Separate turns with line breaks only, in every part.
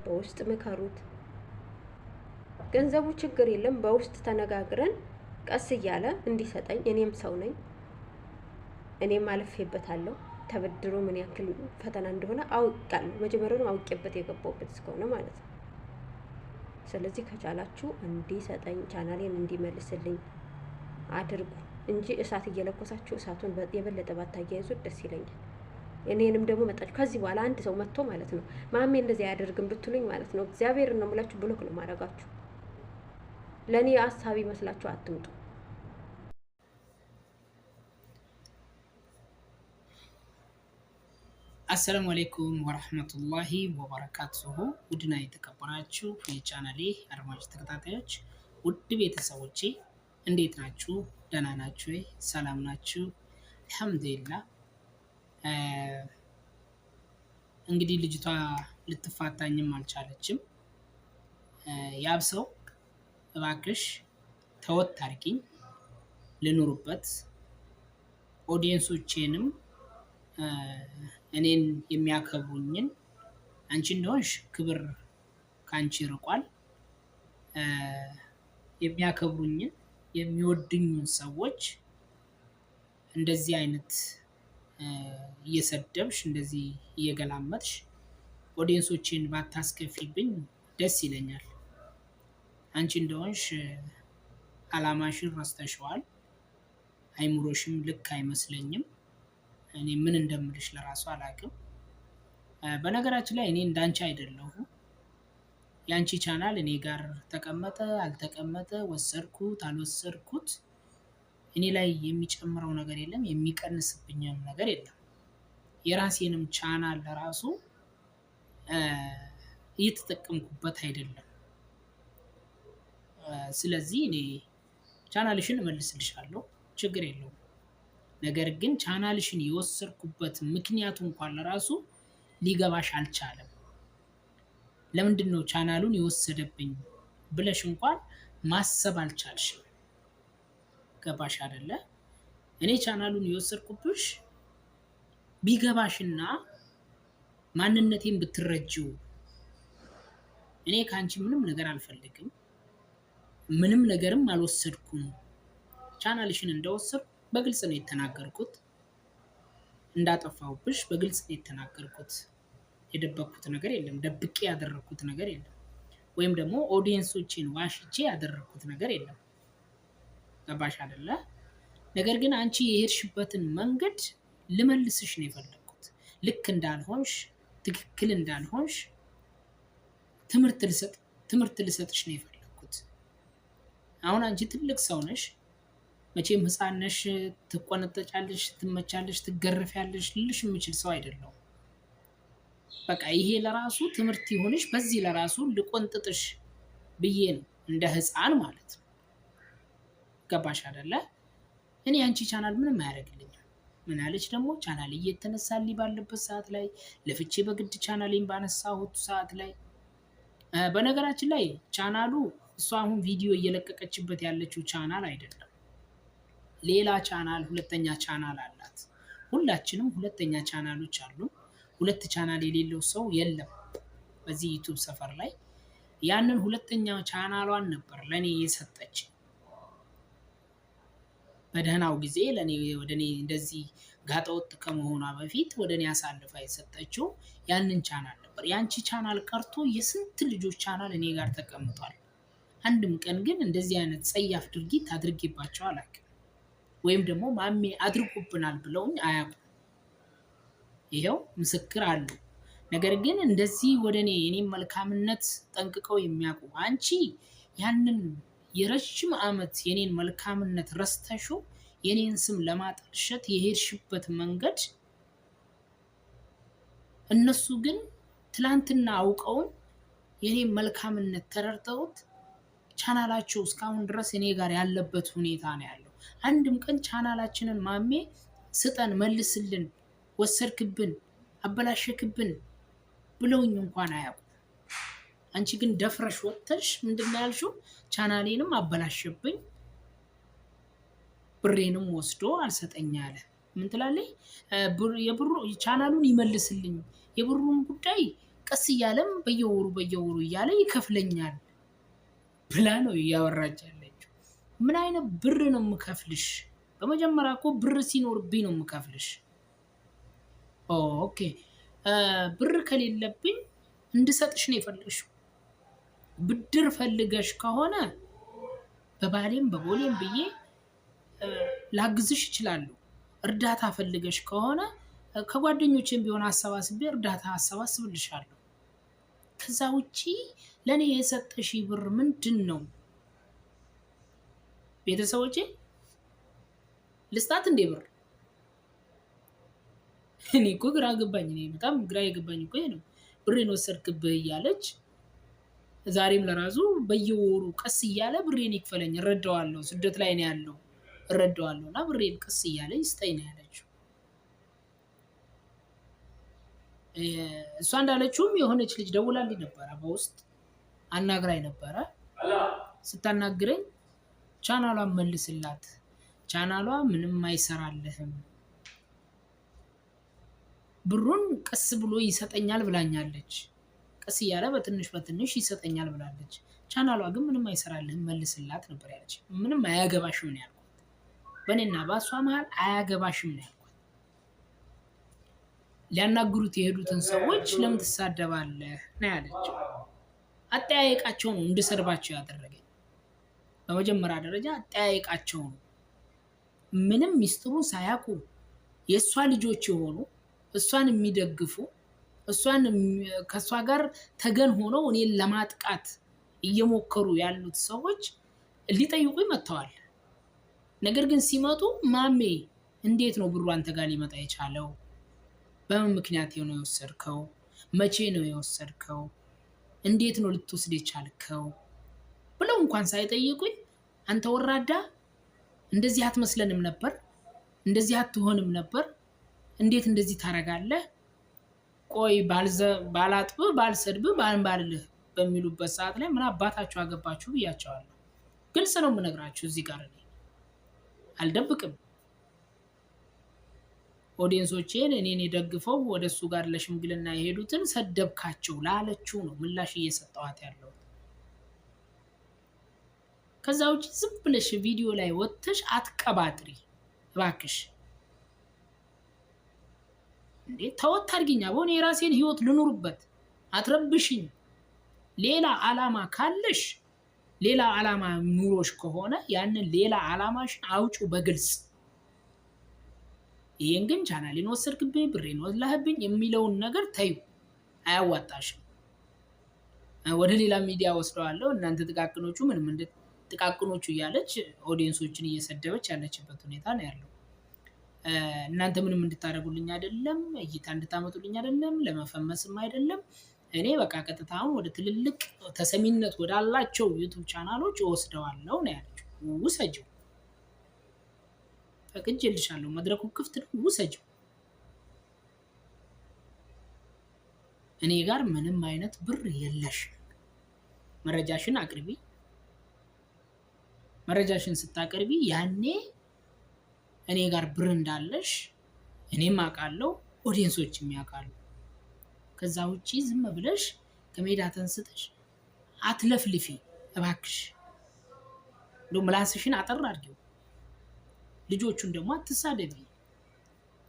በውስጥ ምከሩት። ገንዘቡ ችግር የለም፣ በውስጥ ተነጋግረን ቀስ እያለ እንዲሰጠኝ። እኔም ሰው ነኝ፣ እኔም አልፌበታለሁ። ተበድሮ ምን ያክል ፈተና እንደሆነ አውቃለሁ። መጀመሪያውኑ አውቄበት የገባሁበት እስከሆነ ማለት ነው። ስለዚህ ከቻላችሁ እንዲሰጠኝ ቻናሌን እንዲመልስልኝ አድርጉ እንጂ እሳት እየለኮሳችሁ እሳቱን የበለጠ ባታያይዙት ደስ ይለኛል። እኔንም ደግሞ መጣችሁ ከዚህ በኋላ አንድ ሰው መጥቶ ማለት ነው ማሜ እንደዚህ አያደርግም ብትሉኝ ማለት ነው እግዚአብሔርን ነው የምላችሁ ብሎክ ነው ማረጋችሁ። ለኔ አሳቢ መስላችሁ አትምጡ።
አሰላሙ አለይኩም ወራህመቱላሂ ወበረካቱሁ። ውድና የተከበራችሁ የቻናሌ አድማጭ ተከታታዮች ውድ ቤተሰቦቼ እንዴት ናችሁ? ደህና ናችሁ? ሰላም ናችሁ? አልሐምዱሊላህ። እንግዲህ ልጅቷ ልትፋታኝም አልቻለችም። ያብሰው እባክሽ ተወት አድርጊኝ፣ ልኑርበት። ኦዲየንሶቼንም እኔን የሚያከብሩኝን አንቺ እንደሆንሽ ክብር ካንቺ ርቋል። የሚያከብሩኝን የሚወድኙን ሰዎች እንደዚህ አይነት እየሰደብሽ እንደዚህ እየገላመጥሽ ኦዲየንሶችን ባታስከፊብኝ ደስ ይለኛል። አንቺ እንደሆንሽ አላማሽን ረስተሽዋል። አይምሮሽም ልክ አይመስለኝም። እኔ ምን እንደምልሽ ለራሱ አላውቅም። በነገራችን ላይ እኔ እንዳንቺ አይደለሁም። ያንቺ ቻናል እኔ ጋር ተቀመጠ አልተቀመጠ፣ ወሰድኩት አልወሰድኩት እኔ ላይ የሚጨምረው ነገር የለም፣ የሚቀንስብኝም ነገር የለም። የራሴንም ቻናል ለራሱ እየተጠቀምኩበት አይደለም። ስለዚህ እኔ ቻናልሽን እመልስልሻለሁ፣ ችግር የለውም። ነገር ግን ቻናልሽን የወሰድኩበት ምክንያቱ እንኳን ለራሱ ሊገባሽ አልቻለም። ለምንድን ነው ቻናሉን የወሰደብኝ ብለሽ እንኳን ማሰብ አልቻልሽም። ገባሽ አይደለ? እኔ ቻናሉን የወሰድኩብሽ ቢገባሽና ማንነቴን ብትረጂው። እኔ ካንቺ ምንም ነገር አልፈልግም፣ ምንም ነገርም አልወሰድኩም። ቻናልሽን እንደወሰድኩ በግልጽ ነው የተናገርኩት። እንዳጠፋሁብሽ በግልጽ ነው የተናገርኩት። የደበቅኩት ነገር የለም፣ ደብቄ ያደረኩት ነገር የለም፣ ወይም ደግሞ ኦዲየንሶችን ዋሽቼ ያደረኩት ነገር የለም። ገባሽ አይደለ? ነገር ግን አንቺ የሄድሽበትን መንገድ ልመልስሽ ነው የፈለኩት። ልክ እንዳልሆንሽ፣ ትክክል እንዳልሆንሽ ትምህርት ልሰጥሽ ነው የፈለኩት። አሁን አንቺ ትልቅ ሰው ነሽ። መቼም ህፃን ነሽ፣ ትቆነጠጫለሽ፣ ትመቻለሽ፣ ትገረፊያለሽ ልልሽ የምችል ሰው አይደለሁም። በቃ ይሄ ለራሱ ትምህርት ይሆንሽ፣ በዚህ ለራሱ ልቆንጥጥሽ ብዬ ነው፣ እንደ ህፃን ማለት ነው። ገባሽ አይደለ? እኔ አንቺ ቻናል ምንም አያደርግልኝም። ምን አለች ደግሞ ቻናል እየተነሳልኝ ባለበት ሰዓት ላይ ለፍቼ በግድ ቻናሌን ባነሳሁት ሰዓት ላይ በነገራችን ላይ ቻናሉ እሷ አሁን ቪዲዮ እየለቀቀችበት ያለችው ቻናል አይደለም። ሌላ ቻናል፣ ሁለተኛ ቻናል አላት። ሁላችንም ሁለተኛ ቻናሎች አሉ። ሁለት ቻናል የሌለው ሰው የለም በዚህ ዩቲዩብ ሰፈር ላይ። ያንን ሁለተኛ ቻናሏን ነበር ለኔ የሰጠች በደህናው ጊዜ። ለኔ ወደኔ እንደዚህ ጋጠወጥ ከመሆኗ በፊት ወደኔ አሳልፋ የሰጠችው ያንን ቻናል ነበር። ያንቺ ቻናል ቀርቶ የስንት ልጆች ቻናል እኔ ጋር ተቀምጧል። አንድም ቀን ግን እንደዚህ አይነት ጸያፍ ድርጊት አድርጌባቸው አላውቅም። ወይም ደግሞ ማሜ አድርጉብናል ብለውኝ አያውቁም። ይሄው ምስክር አሉ። ነገር ግን እንደዚህ ወደኔ የኔን መልካምነት ጠንቅቀው የሚያውቁ አንቺ ያንን የረጅም ዓመት የኔን መልካምነት ረስተሹ የኔን ስም ለማጠልሸት የሄድሽበት መንገድ፣ እነሱ ግን ትላንትና አውቀውን የኔን መልካምነት ተረድተውት ቻናላቸው እስካሁን ድረስ እኔ ጋር ያለበት ሁኔታ ነው ያለው። አንድም ቀን ቻናላችንን ማሜ ስጠን፣ መልስልን፣ ወሰድክብን፣ አበላሸክብን ብለውኝ እንኳን አያውቁም። አንቺ ግን ደፍረሽ ወጥተሽ ምንድነው ያልሽው? ቻናሌንም አበላሸብኝ፣ ብሬንም ወስዶ አልሰጠኝ አለ። ምን ትላለች? ቻናሉን ይመልስልኝ፣ የብሩን ጉዳይ ቀስ እያለም በየወሩ እያለ ይከፍለኛል ብላ ነው እያወራች ያለችው። ምን አይነት ብር ነው የምከፍልሽ? በመጀመሪያ እኮ ብር ሲኖርብኝ ነው የምከፍልሽ። ኦኬ ብር ከሌለብኝ እንድሰጥሽ ነው የፈለግሽው። ብድር ፈልገሽ ከሆነ በባሌም በቦሌም ብዬ ላግዝሽ እችላለሁ። እርዳታ ፈልገሽ ከሆነ ከጓደኞቼም ቢሆን አሰባስቤ እርዳታ አሰባስብልሻለሁ። ከዛ ውጪ ለኔ የሰጠሽ ብር ምንድን ነው? ቤተሰቦቼ ልስጣት እንዴ ብር? እኔ እኮ ግራ ገባኝ። እኔ በጣም ግራ የገባኝ እኮ ነው። ብሬን ወሰድክብህ እያለች ዛሬም ለራሱ በየወሩ ቀስ እያለ ብሬን ይክፈለኝ፣ እረዳዋለሁ፣ ስደት ላይ ነው ያለው እረዳዋለሁ፣ እና ብሬን ቀስ እያለ ይስጠኝ ነው ያለችው። እሷ እንዳለችውም የሆነች ልጅ ደውላልኝ ነበረ፣ በውስጥ አናግራኝ ነበረ። ስታናግረኝ ቻናሏን መልስላት፣ ቻናሏ ምንም አይሰራልህም፣ ብሩን ቀስ ብሎ ይሰጠኛል ብላኛለች። ቀስ እያለ በትንሽ ይሰጠኛል ብላለች። ቻናሏ ግን ምንም አይሰራልህም መልስላት ነበር ያለች። ምንም አያገባሽም ነው ያልኳት። በእኔና በእሷ መሀል አያገባሽም ነው ያልኳት። ሊያናግሩት የሄዱትን ሰዎች ለምን ትሳደባለህ ነው ያለችው። አጠያየቃቸው ነው እንድሰድባቸው ያደረገኝ። በመጀመሪያ ደረጃ አጠያየቃቸው ነው። ምንም ሚስጥሩን ሳያውቁ የእሷ ልጆች የሆኑ እሷን የሚደግፉ ከእሷ ጋር ተገን ሆነው እኔን ለማጥቃት እየሞከሩ ያሉት ሰዎች ሊጠይቁኝ መጥተዋል። ነገር ግን ሲመጡ ማሜ እንዴት ነው ብሩ አንተ ጋር ሊመጣ የቻለው? በምን ምክንያት ነው የወሰድከው? መቼ ነው የወሰድከው? እንዴት ነው ልትወስድ የቻልከው? ብለው እንኳን ሳይጠይቁኝ አንተ ወራዳ እንደዚህ አትመስለንም ነበር፣ እንደዚህ አትሆንም ነበር፣ እንዴት እንደዚህ ታረጋለህ? ቆይ ባላጥብህ ባልሰድብህ ባልልህ በሚሉበት ሰዓት ላይ ምን አባታችሁ አገባችሁ ብያቸዋለሁ። ግልጽ ነው የምነግራችሁ። እዚህ ጋር እኔ አልደብቅም። ኦዲየንሶቼን እኔን የደግፈው ወደ እሱ ጋር ለሽምግልና የሄዱትን ሰደብካቸው ላለችው ነው ምላሽ እየሰጠዋት ያለው። ከዛ ውጭ ዝም ብለሽ ቪዲዮ ላይ ወጥተሽ አትቀባጥሪ እባክሽ። እንዴ ተወት አድርጊኛ። በሆነ የራሴን ህይወት ልኑርበት፣ አትረብሽኝ። ሌላ አላማ ካለሽ፣ ሌላ አላማ ኑሮሽ ከሆነ ያንን ሌላ አላማሽን አውጪው በግልጽ። ይሄን ግን ቻናሌን ወሰድክብኝ፣ ብሬን ወላህብኝ የሚለውን ነገር ተዩ፣ አያዋጣሽም። ወደ ሌላ ሚዲያ ወስደዋለሁ እናንተ ጥቃቅኖቹ ምንም እንደ ጥቃቅኖቹ እያለች ኦዲየንሶችን እየሰደበች ያለችበት ሁኔታ ነው ያለው። እናንተ ምንም እንድታደርጉልኝ አይደለም፣ እይታ እንድታመጡልኝ አይደለም፣ ለመፈመስም አይደለም። እኔ በቃ ቀጥታውን ወደ ትልልቅ ተሰሚነት ወዳላቸው ዩቱብ ቻናሎች ወስደዋለሁ ነው ያለችው። ውሰጂው፣ ፈቅጄልሻለሁ፣ መድረኩ ክፍት ነው፣ ውሰጂው። እኔ ጋር ምንም አይነት ብር የለሽም። መረጃሽን አቅርቢ። መረጃሽን ስታቀርቢ ያኔ እኔ ጋር ብር እንዳለሽ እኔም አውቃለሁ፣ ኦዲየንሶችም ያውቃሉ። ከዛ ውጪ ዝም ብለሽ ከሜዳ ተንስተሽ አትለፍልፊ እባክሽ። እንደው ምላስሽን አጠር አድርጊው። ልጆቹን ደግሞ አትሳደቢ።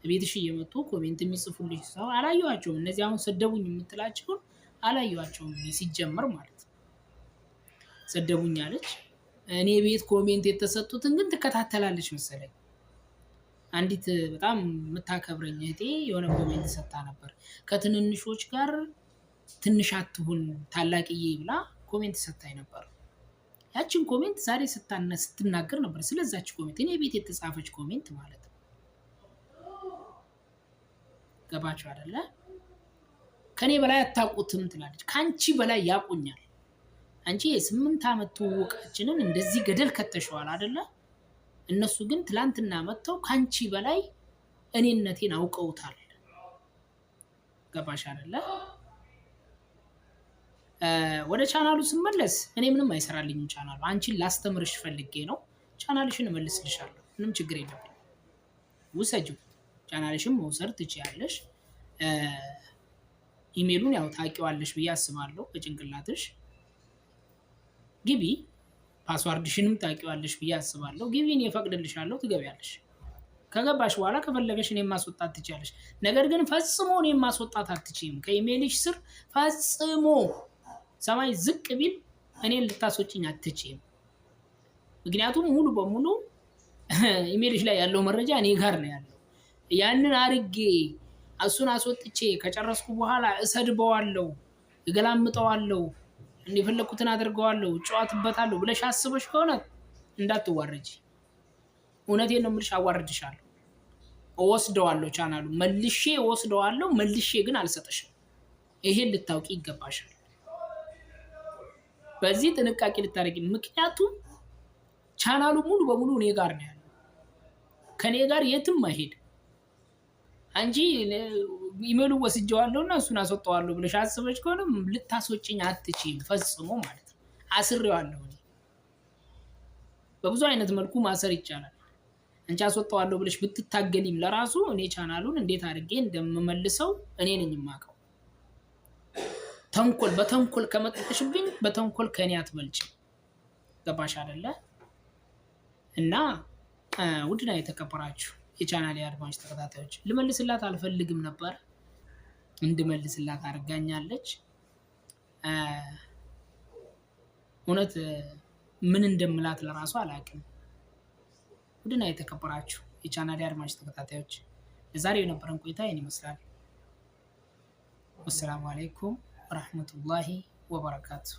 ቤትሽ እየመጡ ኮሜንት የሚጽፉልሽ ሰው አላየኋቸውም። እነዚህ አሁን ሰደቡኝ የምትላቸውን አላየኋቸውም ሲጀመር ማለት ነው። ሰደቡኝ አለች። እኔ ቤት ኮሜንት የተሰጡትን ግን ትከታተላለች መሰለኝ። አንዲት በጣም የምታከብረኝ እህቴ የሆነ ኮሜንት ሰጥታ ነበር። ከትንንሾች ጋር ትንሽ አትሁን ታላቅዬ ብላ ኮሜንት ሰጥታኝ ነበር። ያችን ኮሜንት ዛሬ ስትናገር ነበር ስለዛች ኮሜንት። እኔ ቤት የተጻፈች ኮሜንት ማለት ነው። ገባችሁ አይደለ? ከኔ በላይ አታውቁትም ትላለች። ከአንቺ በላይ ያውቁኛል። አንቺ የ8 ዓመት ትውውቃችንን እንደዚህ ገደል ከተሸዋል አይደለ? እነሱ ግን ትላንትና መጥተው ካንቺ በላይ እኔነቴን አውቀውታል። ገባሽ አይደለ? ወደ ቻናሉ ስመለስ እኔ ምንም አይሰራልኝም ቻናሉ። አንቺን ላስተምርሽ ፈልጌ ነው። ቻናልሽን እመልስልሻለሁ፣ ምንም ችግር የለብኝም። ውሰጂው፣ ቻናልሽን መውሰድ ትችያለሽ። ኢሜሉን ያው ታውቂዋለሽ ብዬ አስባለሁ በጭንቅላትሽ ግቢ። ፓስዋርድሽንም ታውቂዋለሽ ብዬ አስባለሁ። ግቢ፣ እኔ እፈቅድልሻለሁ፣ ትገቢያለሽ። ከገባሽ በኋላ ከፈለገሽ እኔን ማስወጣት ትችያለሽ። ነገር ግን ፈጽሞ እኔን ማስወጣት አትችይም። ከኢሜልሽ ስር ፈጽሞ ሰማይ ዝቅ ቢል እኔን ልታስወጪኝ አትችይም። ምክንያቱም ሙሉ በሙሉ ኢሜልሽ ላይ ያለው መረጃ እኔ ጋር ነው ያለው። ያንን አርጌ እሱን አስወጥቼ ከጨረስኩ በኋላ እሰድበዋለሁ፣ እገላምጠዋለሁ፣ እንደፈለኩትን አድርገዋለሁ፣ ጨዋትበታለሁ ብለሽ አስበሽ ከሆነ እንዳትዋረጂ። እውነቴን ነው የምልሽ፣ አዋርድሻለሁ። እወስደዋለሁ፣ ቻናሉ መልሼ እወስደዋለሁ። መልሼ ግን አልሰጥሽም። ይሄን ልታውቂ ይገባሻል። በዚህ ጥንቃቄ ልታደርጊ። ምክንያቱም ቻናሉ ሙሉ በሙሉ እኔ ጋር ነው ያለው። ከኔ ጋር የትም አይሄድ። አንቺ ኢሜሉ ወስጀዋለሁና እሱን አስወጣዋለሁ ብለሽ አስበሽ ከሆነ ልታስወጪኝ አትችይም ፈጽሞ ማለት ነው። አስሬዋለሁ። በብዙ አይነት መልኩ ማሰር ይቻላል። አንቺ አስወጣዋለሁ ብለሽ ብትታገሊም ለራሱ እኔ ቻናሉን እንዴት አድርጌ እንደምመልሰው እኔ ነኝ የማውቀው። ተንኮል በተንኮል ከመጣሽብኝ በተንኮል ከኔ አትበልጭም። ገባሽ አይደለ? እና ውድና የተከበራችሁ የቻናሌ አድማጭ ተከታታዮች ልመልስላት አልፈልግም ነበር፣ እንድመልስላት አድርጋኛለች። እውነት ምን እንደምላት ለራሱ አላውቅም። ውድና የተከበራችሁ የቻናሌ አድማጭ ተከታታዮች ለዛሬው የነበረን ቆይታ ይህን ይመስላል። ወሰላሙ አለይኩም ወራህመቱላሂ ወበረካቱ።